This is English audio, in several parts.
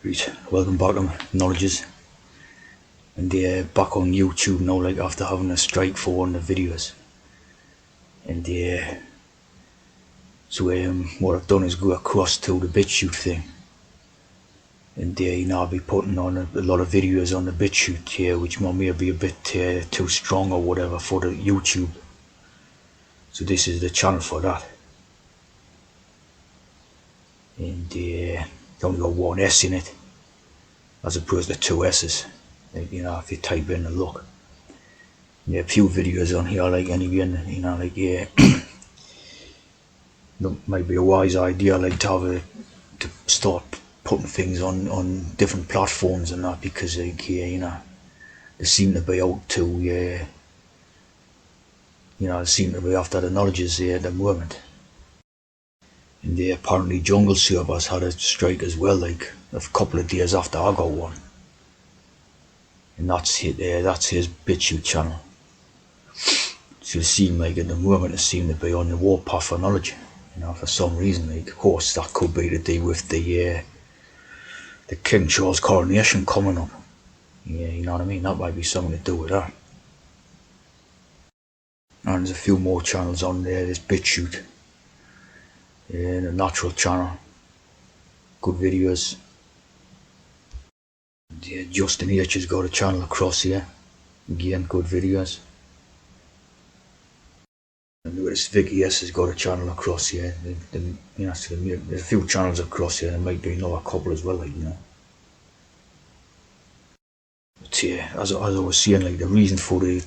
Right, welcome back to Knowledges, and back on YouTube now, like after having a strike for one of the videos. And what I've done is go across to the BitChute thing, and I'll be putting on a lot of videos on the BitChute here, which may be a bit too strong or whatever for the YouTube. So this is the channel for that, and it's only got one S in it, as opposed to two S's. Like, if you type in and look. A few videos on here, like anyway, might be a wise idea, like to start putting things on different platforms and that, because they seem to be out to they seem to be after the knowledges at the moment. And apparently Jungle Servers had a strike as well, like a couple of days after I got one. And that's his BitChute channel. So it seemed like at the moment it seemed to be on the warpath for knowledge. For some reason, like, of course that could be to do with the King Charles coronation coming up. Yeah, you know what I mean? That might be something to do with that. And there's a few more channels on there. There's BitChute, the Natural channel, good videos. And, Justin H has got a channel across here, again good videos. And notice Vicky S has got a channel across here. So there's a few channels across here. There might be another couple as well, like, But as I was saying, like, the reason for the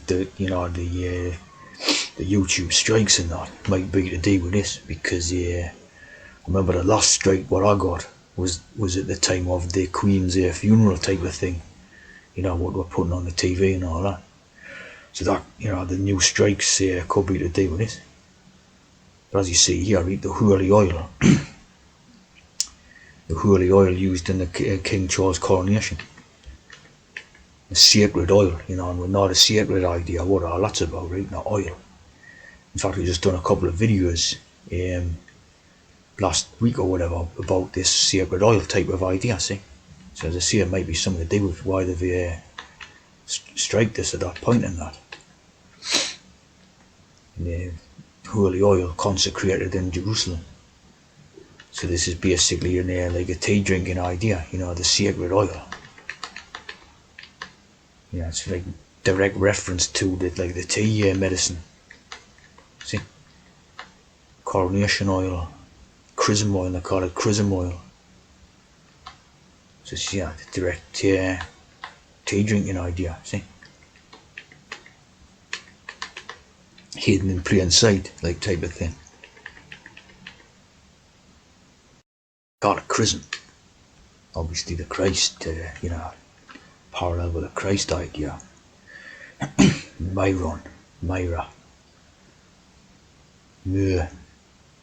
YouTube strikes and that might be to do with this, because I remember the last strike what I got was at the time of the Queen's funeral type of thing, what we're putting on the TV and all that. So that, the new strikes could be to do with this. But as you see here, the holy oil, the holy oil used in the King Charles coronation, the sacred oil, and we're not a sacred idea what all that's about, right? Not oil. In fact, we've just done a couple of videos last week or whatever about this sacred oil type of idea, see? So as I say, it might be something to do with why they've strike this at that point in that. And the holy oil consecrated in Jerusalem. So this is basically like a tea drinking idea, the sacred oil. It's like direct reference to the tea medicine. See? Coronation oil, chrism oil, they call it chrism oil. So it's, the direct tea drinking idea, see? Hidden in plain sight, like type of thing. Call it chrism. Obviously the Christ, parallel with the Christ idea. Myra, myrrh.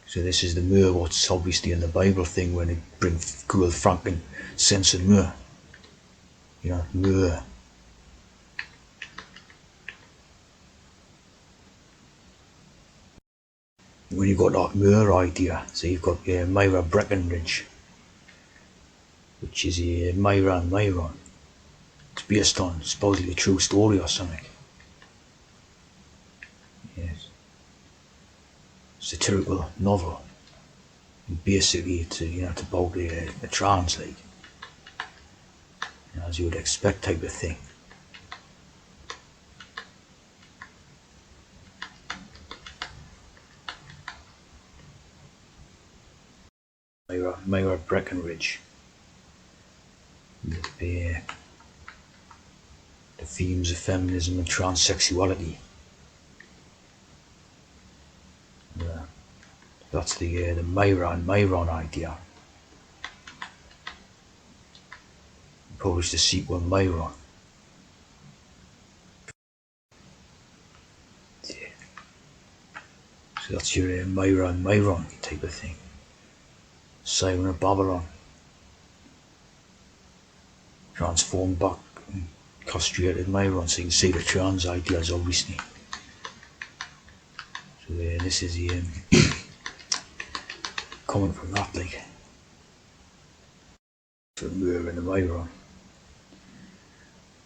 So this is the myrrh, what's obviously in the Bible thing when they bring gold, frankincense and myrrh. Myrrh. When you've got that myrrh idea, so you've got Myra Breckenridge, which is Myra and Myron. It's based on supposedly a true story or something. Yes. Satirical novel. And basically it's about the trans, like, as you would expect type of thing. Myra Breckenridge. The themes of feminism and transsexuality. That's the Myra and Myron idea. Published the sequel Myron. So that's your Myra and Myron type of thing. Siren of Babylon. Transformed back and castrated Myron, so you can see the trans ideas obviously. So this is the coming from that, like. the Moor and the Myra.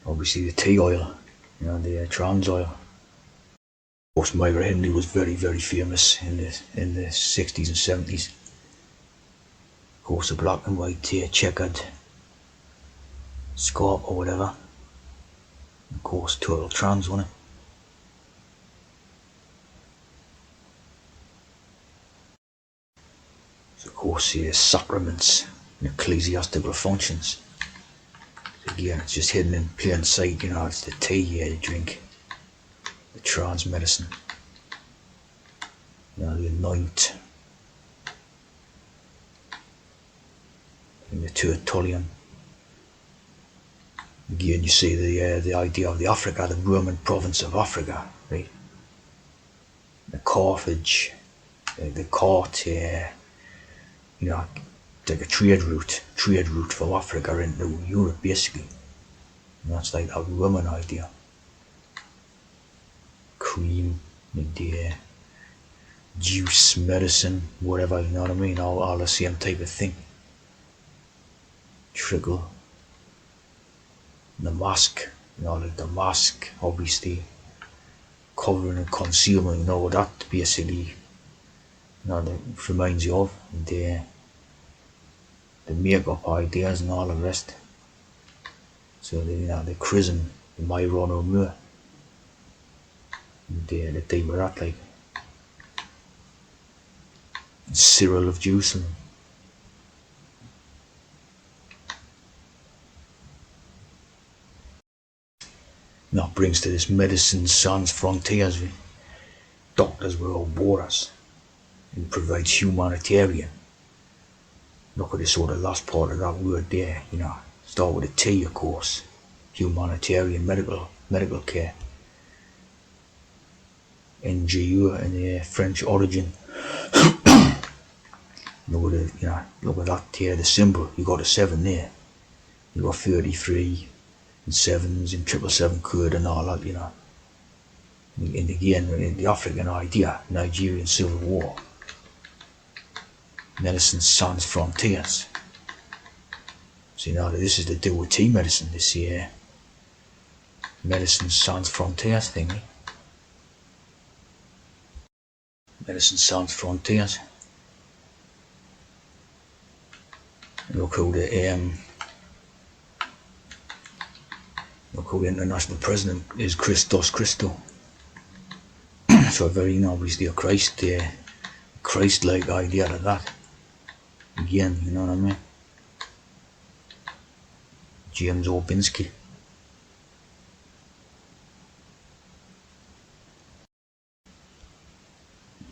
Obviously the tea oil, the trans oil. Of course, Myra Hindley was very, very famous in the 60s and 70s. Of course, the black and white checkered scarf or whatever. Of course, total trans, wasn't it? So of course, sacraments and ecclesiastical functions. Again, it's just hidden in plain sight, it's the tea you drink, the trans medicine, the anoint, and the Tertullian. Again, you see the idea of the Africa, the Roman province of Africa, right? The Carthage, the court, like a trade route from Africa into Europe, basically. And that's like that Roman idea. Cream, the juice, medicine, whatever, you know what I mean? All the same type of thing. Trickle. The mask, like the mask, obviously covering and concealing, what that basically, that reminds you of the makeup ideas and all the rest. So the chrism, the Myron O'Moore, the type of that, like Cyril of Jerusalem. That brings to this medicine sans frontiers. Doctors without borders. It provides humanitarian. Look at the sort of last part of that word there, Start with a T, of course. Humanitarian medical care. NGO and the French origin. Look at that here, the symbol. You got a 7 there. You got 33 and 7s and 777 code and all that, And again, in the African idea, Nigerian Civil War. Medicine sans frontiers. So this is to do with tea medicine, this year. Medicine sans frontiers thingy. Medicine sans frontiers. Look who the international president is, Christos Christou. So very obviously a Christ-like idea of that. Again, you know what I mean? James Orbinski.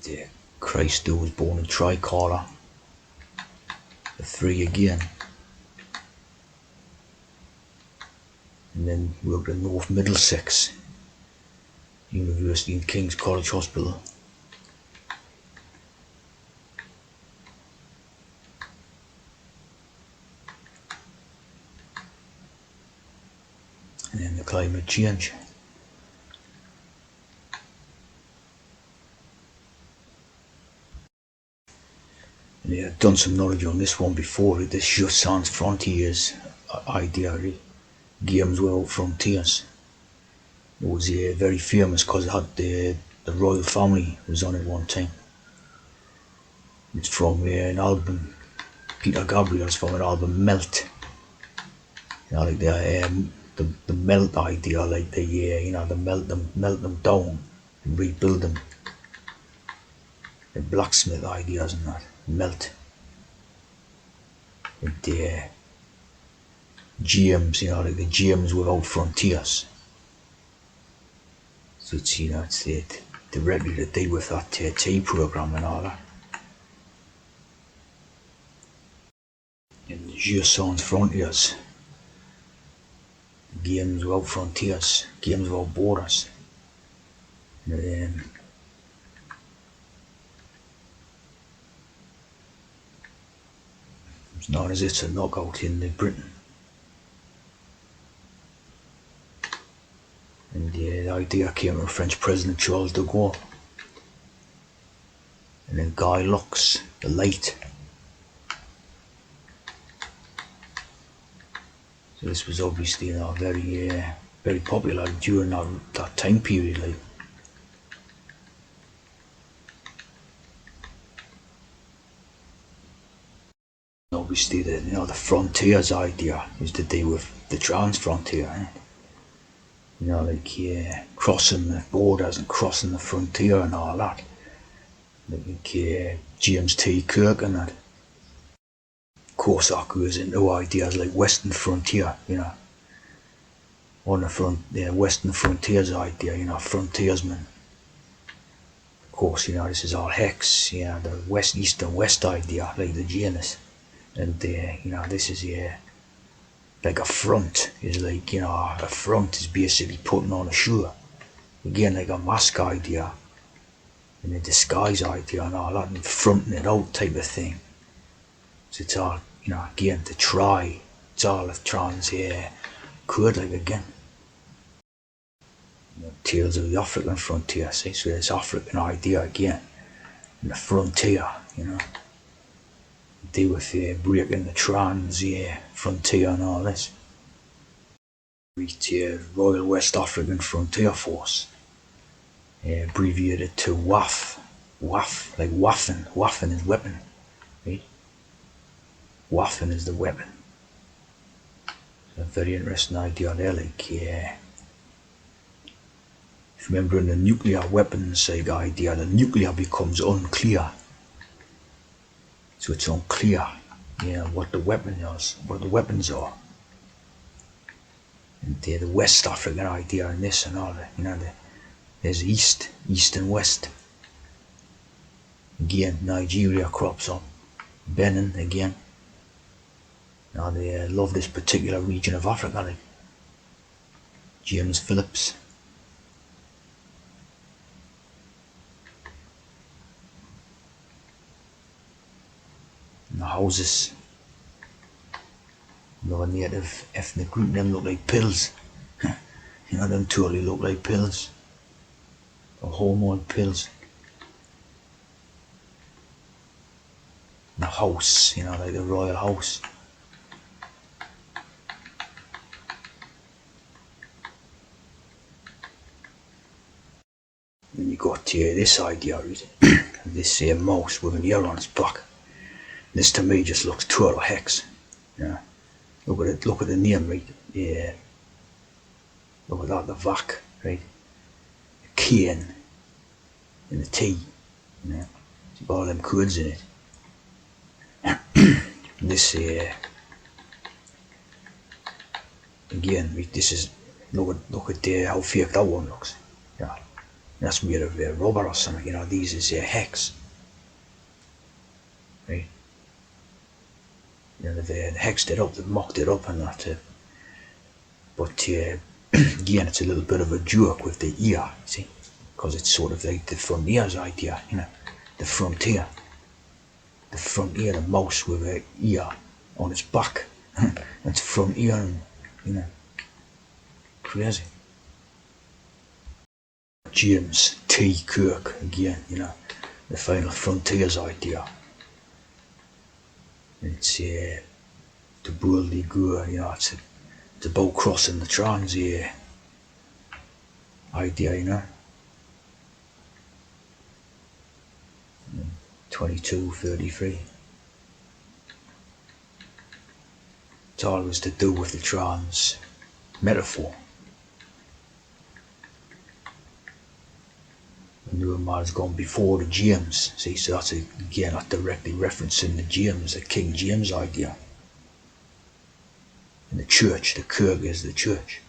The Christ who was born in Tricolor. The 3 again. And then worked at North Middlesex University and King's College Hospital. And then the climate change. And I've done some knowledge on this one before, this just sans frontiers idea, games without frontiers. It was very famous because it had the royal family was on it one time. It's from an album, Peter Gabriel's from an album, Melt. Like the melt idea, like the melt them down and rebuild them. The blacksmith ideas and that, melt. And the GMs, like the GMs without frontiers. So it's it's directly to do with that tea program and all that. And Jeux sans frontiers. Games without frontiers, games without borders. And it's known as it's a knockout in Britain. And the idea came from French President Charles de Gaulle. And then Guy Lux, the late. So this was obviously, very popular during that time period, like. Obviously, the frontiers idea is to do with the trans frontier, crossing the borders and crossing the frontier and all that. Like James T. Kirk and that. Of course, that goes into ideas like Western frontier, on the Western frontiers idea, frontiersmen. Of course, this is all hex, the West, East and West idea, like the Janus. And, this is, like a front is like, a front is basically putting on a show. Again, like a mask idea and a disguise idea and all that, and fronting it out type of thing. So it's all, again, to try. It's all a trans code, like, again. Tales of the African frontier, see, so this African idea again. And the frontier, deal with breaking the trans frontier and all this. Royal West African Frontier Force, abbreviated to WAF. WAF, like waffen. Waffen is weapon, right? Waffen is the weapon. A very interesting idea there, like, if you remember in the nuclear weapons idea, the nuclear becomes unclear. So it's unclear, what the weapon is, what the weapons are. And the West African idea in this and all that, there's East and West. Again, Nigeria crops up. Benin again. Now they love this particular region of Africa, like James Phillips. And the houses. Another native ethnic group, them look like pills. Them totally look like pills. Or hormone pills. And the house, like the royal house. And you got this idea, right? This mouse with an ear on its back. This to me just looks total hex. Look at it, look at the name, right? Yeah. Look at that, the VAC, right? The K-N and the T, It's all them codes in it. This again, right, this is, look at how fake that one looks. Yeah. That's made of rubber or something, these is hex. Right? They've hexed it up, they've mocked it up and that. But again, it's a little bit of a joke with the ear, see? Because it's sort of like the frontier's idea, the frontier. The frontier, the mouse with an ear on its back. That's frontier, crazy. James T. Kirk again, the final frontiers idea. It's to boldly go, it's about crossing the trans idea, 2233. It's always to do with the trans metaphor. The Newman has gone before the James, see, so that's again not directly referencing the James, the King James idea. And the church, the Kirk is the church.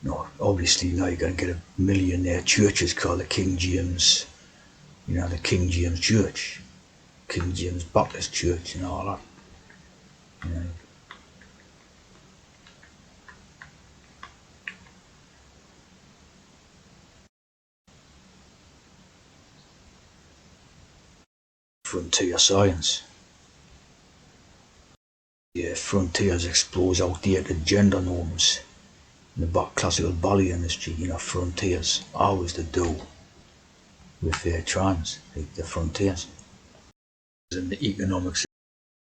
No, obviously now you're going to get a million churches called the King James, the King James Church, King James Baptist Church and all that. Frontier science. Frontiers explores outdated gender norms in the classical ballet industry. Frontiers always to do with trans, like the frontiers. In the economics